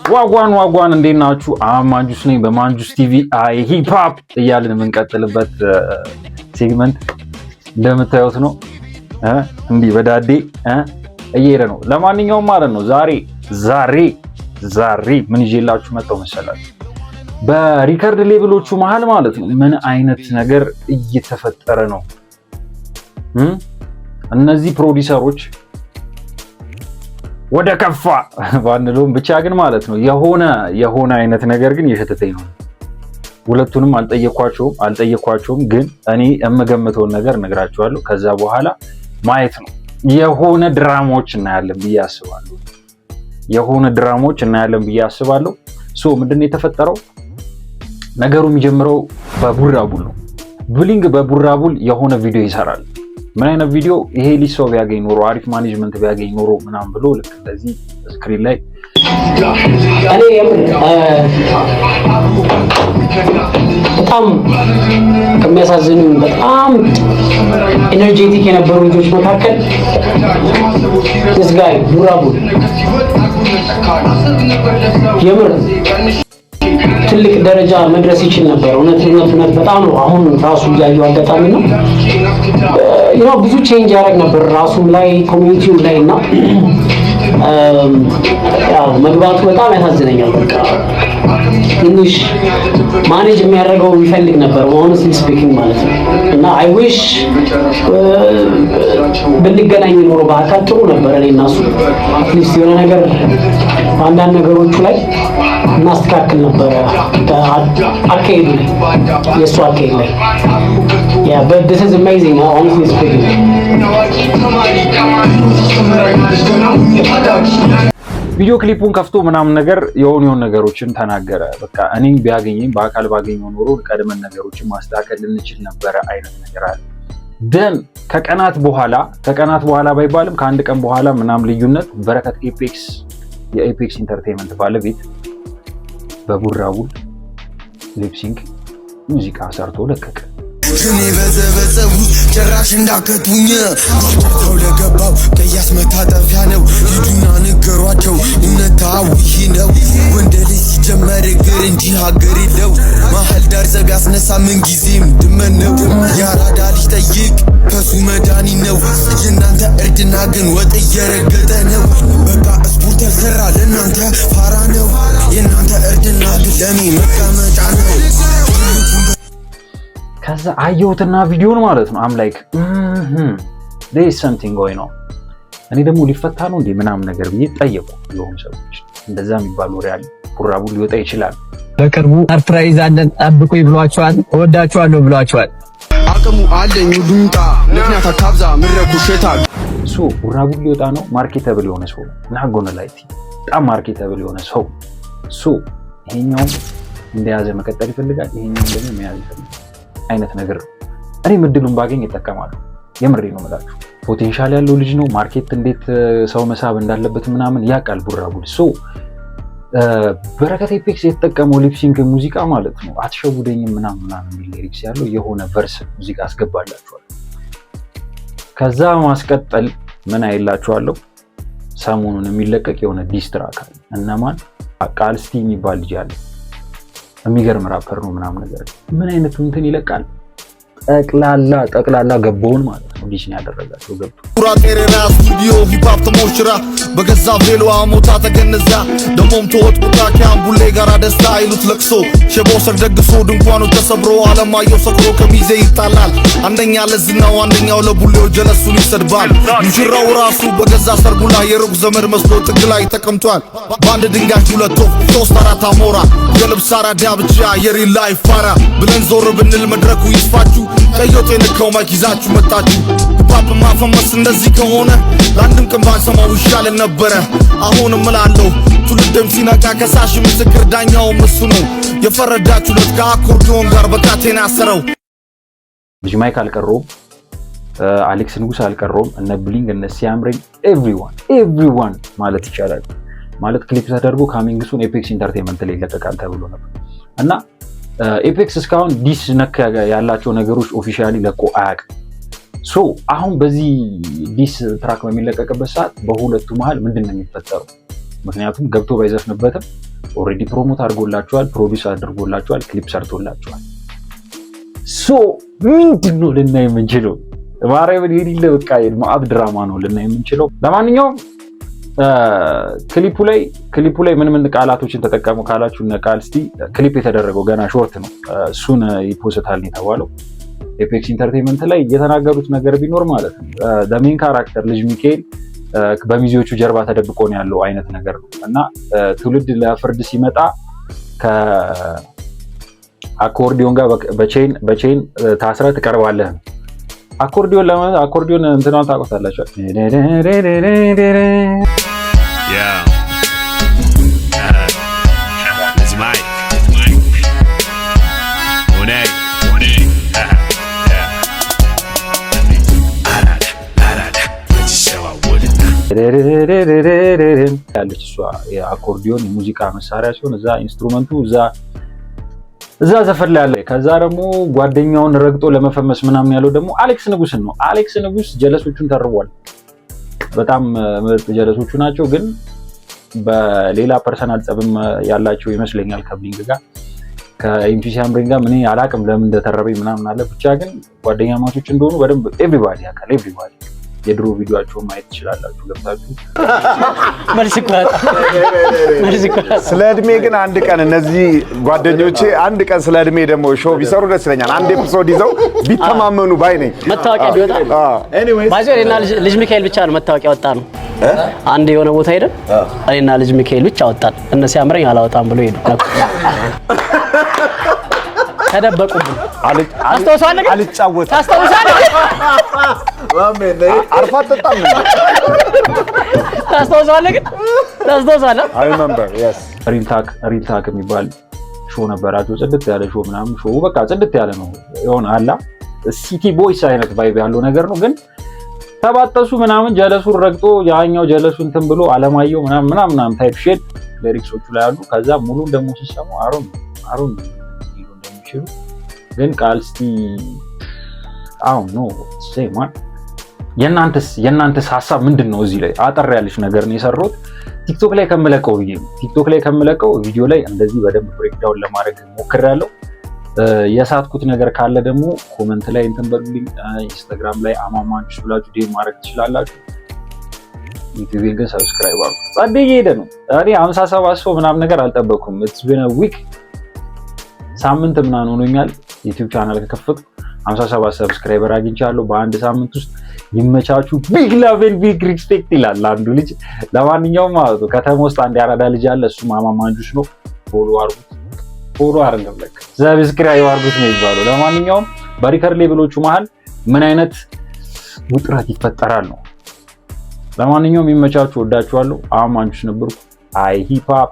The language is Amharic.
ዋጓን እንዴት ናችሁ? ማንጁስ ነኝ በማንጁስ ቲቪ ሂፕ ሆፕ እያልን የምንቀጥልበት ሴግመንት እንደምታዩት ነው። እንዲህ በዳዴ እየሄደ ነው። ለማንኛውም ማለት ነው ዛሬ ምን ይዤላችሁ መጣሁ መሰላችሁ? በሪከርድ ሌብሎቹ መሃል ማለት ነው ምን አይነት ነገር እየተፈጠረ ነው? እነዚህ ፕሮዲሰሮች ወደ ከፋ ባንለውም ብቻ ግን ማለት ነው የሆነ አይነት ነገር ግን እየሸተተኝ ነው። ሁለቱንም አልጠየኳቸውም ግን እኔ የምገምተውን ነገር እነግራችኋለሁ። ከዛ በኋላ ማየት ነው። የሆነ ድራማዎች እናያለን ብዬ አስባለሁ። ሶ ምንድነው የተፈጠረው? ነገሩ የሚጀምረው በቡራቡል ነው። ብሊንግ በቡራቡል የሆነ ቪዲዮ ይሰራል። ምን አይነት ቪዲዮ? ይሄ ልጅ ሰው ቢያገኝ ኖሮ አሪፍ ማኔጅመንት ቢያገኝ ኖሮ ምናምን ብሎ ልክ እንደዚህ ስክሪን ላይ እኔ በጣም ከሚያሳዝኑ በጣም ኤነርጄቲክ የነበሩ ልጆች መካከል this guy ቡራቡል የምር ትልቅ ደረጃ መድረስ ይችል ነበር። እውነት በጣም ነው። አሁን ራሱ ያየው አጋጣሚ ነው። ብዙ ቼንጅ ያደርግ ነበር ራሱም ላይ ኮሚኒቲው ላይ እና ያው መግባቱ በጣም ያሳዝነኛል። በቃ ትንሽ ማኔጅ የሚያደርገው ይፈልግ ነበር honestly speaking ማለት ነው። እና አይ ዊሽ ብንገናኝ ኖሮ በአካል ጥሩ ነበር። እኔ እና እሱ አትሊስት የሆነ ነገር አንዳንድ ነገሮቹ ላይ እናስተካክል ነበር። አካሄዱ ላይ የእሱ አካሄድ ላይ yeah but this is amazing honestly speaking። ቪዲዮ ክሊፑን ከፍቶ ምናምን ነገር የሆኑ ነገሮችን ተናገረ። በቃ እኔም ቢያገኘኝ በአካል ባገኘው ኖሮ ቀድመን ነገሮችን ማስተካከል ልንችል ነበረ አይነት ነገር አለ። ደን ከቀናት በኋላ ባይባልም ከአንድ ቀን በኋላ ምናምን ልዩነት በረከት የኤፔክስ ኢንተርቴይንመንት ባለቤት በቡራቡል ሊፕሲንክ ሙዚቃ ሰርቶ ለቀቀ። እኔ በዘበዘቡ ጭራሽ እንዳከቱኝ ተው ለገባው ቀያስ መታጠፊያ ነው። ሂዱና ንገሯቸው እውነታው ይህ ነው። ወንድ ልጅ ሲጀመር እግር እንጂ ሀገር የለው። መሀል ዳር ዘብ ያስነሳ ምን ጊዜም ድመን ነው። ያራዳ ልጅ ጠይቅ ከሱ መዳኒ ነው። የእናንተ እርድና ግን ወጥ እየረገጠ ነው። በቃ ስፖርት ያልሰራ ለእናንተ ፋራ ነው። የእናንተ እርድና ግን ለእኔ መቀመጫ ነው። ከዛ አየሁትና ቪዲዮን ማለት ነው አም ላይክ there is something going on። እኔ ደግሞ ሊፈታ ነው እንዴ ምናምን ነገር ብዬ ጠየቁ። የሆኑ ሰዎች እንደዛ የሚባል ወሬ አለ፣ ቡራቡል ሊወጣ ይችላል፣ በቅርቡ ሰርፕራይዝ አለን ጠብቁኝ ብሏቸዋል፣ እወዳቸዋለሁ ብሏቸዋል። አቅሙ አለኝ ዱንጣ ምክንያት አታብዛ ምረኩ ሸታል። ቡራቡል ሊወጣ ነው። ማርኬተብል የሆነ ሰው ናጎነ ላይቲ በጣም ማርኬተብል የሆነ ሰው ይሄኛው እንደያዘ መቀጠል ይፈልጋል፣ ይሄኛው ደግሞ መያዝ ይፈልጋል አይነት ነገር ነው። እኔ ምድሉን ባገኝ እጠቀማለሁ። የምሬ ነው የምላችሁ። ፖቴንሻል ያለው ልጅ ነው። ማርኬት እንዴት ሰው መሳብ እንዳለበት ምናምን ያውቃል ቡራቡል። በረከት ኤፔክስ የተጠቀመው ሊፕሲንክ ሙዚቃ ማለት ነው አትሸውደኝም ምናምን የሚል ሊሪክስ ያለው የሆነ ቨርስ ሙዚቃ አስገባላችኋል። ከዛ ማስቀጠል ምን አይላችኋለሁ፣ ሰሞኑን የሚለቀቅ የሆነ ዲስትራክ አለ። እነማን ቃልስቲ የሚባል ልጅ አለ። የሚገርም ራፐር ነው ምናምን ነገር። ምን አይነት እንትን ይለቃል። ጠቅላላ ገባውን ማለት ነው ዲሽን ያደረጋቸው ገብቶ ቁራጤራ ስቱዲዮ ሂፕ ተሞሽራ በገዛ ቬሎ አሞታ ተገነዛ ደሞም ተወጥቁታ ከአምቡሌ ጋር ደስታ አይሉት ለቅሶ ሸቦ ሰርግ ደግሶ ድንኳኑ ተሰብሮ አለማየሁ ሰክሮ ከሚዜ ይጣላል። አንደኛ ለዝናው አንደኛው ለቡሌው ጀለሱን ይሰድባል። ሙሽራው ራሱ በገዛ ሰርጉ ላይ የሩቅ ዘመድ መስሎ ጥግ ላይ ተቀምጧል። በአንድ ድንጋይ ሁለት ወፍ ሶስት አራት አሞራ የልብስ አራዳ ብቻ የሪል ላይፍ ፋራ ብለን ዞር ብንል መድረኩ ይስፋችሁ። ቀዮቴ ነካው ማይክ ይዛችሁ መጣችሁ። ፓፕ ማፈመስ እንደዚህ ከሆነ ለአንድም ቀን ባንሰማው ይሻለን ነበረ። አሁንም እላለሁ ትውልድም ሲነቃ ከሳሽ ምስክር ዳኛውም እሱ ነው። የፈረዳችሁለት ከአኮርዲዮን ጋር በካቴና አሰረው። ልጅ ማይክ አልቀረውም፣ አሌክስ ንጉስ አልቀረውም፣ እነ ብሊንግ እነ ሲያምረኝ ኤቭሪዋን ማለት ይቻላል። ማለት ክሊፕ ተደርጎ ካሚንግሱን ኤፔክስ ኢንተርቴይንመንት ላይ ይለቀቃል ተብሎ ነበር እና ኤፔክስ እስካሁን ዲስ ነክ ያላቸው ነገሮች ኦፊሻሊ ለቆ አያውቅም። አሁን በዚህ ዲስ ትራክ በሚለቀቅበት ሰዓት በሁለቱ መሃል ምንድነው የሚፈጠረው? ምክንያቱም ገብቶ ባይዘፍንበትም ኦሬዲ ፕሮሞት አድርጎላችኋል፣ ፕሮዲዩስ አድርጎላችኋል፣ ክሊፕ ሰርቶላችኋል። ሶ ምንድነው ልናይ የምንችለው? ማርያምን የሌለ በቃ የማአብ ድራማ ነው ልናይ የምንችለው። ለማንኛውም ክሊፑ ላይ ምን ቃላቶችን ተጠቀሙ ካላችሁ ነቃል እስቲ ክሊፕ የተደረገው ገና ሾርት ነው። እሱን ይፖስታል ነው የተባለው። ኤፔክስ ኢንተርቴይንመንት ላይ የተናገሩት ነገር ቢኖር ማለት ነው ሜን ካራክተር ልጅ ሚካኤል በሚዜዎቹ ጀርባ ተደብቆ ነው ያለው አይነት ነገር ነው እና ትውልድ ለፍርድ ሲመጣ ከአኮርዲዮን ጋር በቼን ታስረ ትቀርባለህ። አኮርዲዮን እንትናን ታውቁታላችሁ? ያለች እሷ የአኮርዲዮን የሙዚቃ መሳሪያ ሲሆን እዛ ኢንስትሩመንቱ እዛ ዘፈን ላይ አለ። ከዛ ደግሞ ጓደኛውን ረግጦ ለመፈመስ ምናምን ያለው ደግሞ አሌክስ ንጉስን ነው። አሌክስ ንጉስ ጀለሶቹን ተርቧል። በጣም ምርጥ ጀለሶቹ ናቸው። ግን በሌላ ፐርሰናል ጸብም ያላቸው ይመስለኛል ከብሊንግ ጋር ከኤምፒሲ አምብሪንግ ጋር ምን አላቅም ለምን እንደተረበኝ ምናምን አለ። ብቻ ግን ጓደኛ ማቾች እንደሆኑ በደንብ ኤቭሪባዲ ያውቃል። ኤቭሪባዲ የድሮ ቪዲዮአቸውን ማየት ትችላላችሁ ገብታችሁ። ስለ እድሜ ግን አንድ ቀን እነዚህ ጓደኞቼ አንድ ቀን ስለ እድሜ ደግሞ ሾው ቢሰሩ ደስ ይለኛል። አንድ ኤፒሶድ ይዘው ቢተማመኑ ባይ ነኝ። መታወቂያ ቢወጣ ባይዘው እኔና ልጅ ሚካኤል ብቻ ነው መታወቂያ ወጣ ነው። አንድ የሆነ ቦታ ሄደን እኔና ልጅ ሚካኤል ብቻ ወጣን። እነሱ ያምረኝ አላወጣም ብሎ ሄዱ። ተደበቁብን። አስተውሳለህ? አልጫወት ታስተውሳለህ? አርፋ ተጣጣም ነው። ታስተውሳለህ? I remember, yes. ሪልታክ የሚባል ሾው ነበራቸው። ጽድት ያለ ሾው ምናምን ሾው በቃ ጽድት ያለ ነው የሆነ አላ ሲቲ ቦይስ አይነት ቫይብ ያለው ነገር ነው። ግን ተባጠሱ ምናምን ጀለሱን ረግጦ ያኛው ጀለሱን እንትን ብሎ አለማየሁ ምናምን ታይፕ ሼድ ሊሪክሶቹ ላይ አሉ። ከዛ ሙሉ ደግሞ ሲሰሙ አሮን ይሉ እንደሚችሉ ግን ቃልስቲ አው ኖ ሴማን የናንተስ ሐሳብ ምንድነው? እዚህ ላይ አጠር ያለች ነገር ነው የሰሩት። ቲክቶክ ላይ ከመለቀው ቪዲዮ ላይ እንደዚህ በደንብ ብሬክዳውን ለማድረግ ሞክሬያለሁ። የሳትኩት ነገር ካለ ደግሞ ኮሜንት ላይ እንትን በሉልኝ። ኢንስታግራም ላይ አማማንች ብላችሁ ዴም ማድረግ ትችላላችሁ። ዩቲዩብን ግን ሰብስክራይብ አድርጉ። ጸደይ ሄደ ነው እኔ 57 ሰው ምናምን ነገር አልጠበኩም። ኢትስ ቢን አ ዊክ ሳምንት ምናምን ሆኖኛል ዩቲዩብ ቻናል ከከፈትኩ 57 ሰብስክራይበር አግኝቻለሁ በአንድ ሳምንት ውስጥ። ይመቻችሁ። ቢግ ላቭ ኤንድ ቢግ ሪስፔክት ይላል አንዱ ልጅ። ለማንኛውም ማለት ነው ከተማ ውስጥ አንድ ያራዳ ልጅ አለ። እሱ ማማማንጁስ ነው። ፎሎ አይደለም ለካ ሰብስክራይብ አድርጉት ነው የሚባለው። ለማንኛውም በሪከርድ ሌብሎቹ መሃል ምን አይነት ውጥረት ይፈጠራል ነው። ለማንኛውም ይመቻችሁ። ወዳችኋለሁ። አማማንጁስ ነበርኩ። አይ ሂፕ ሆፕ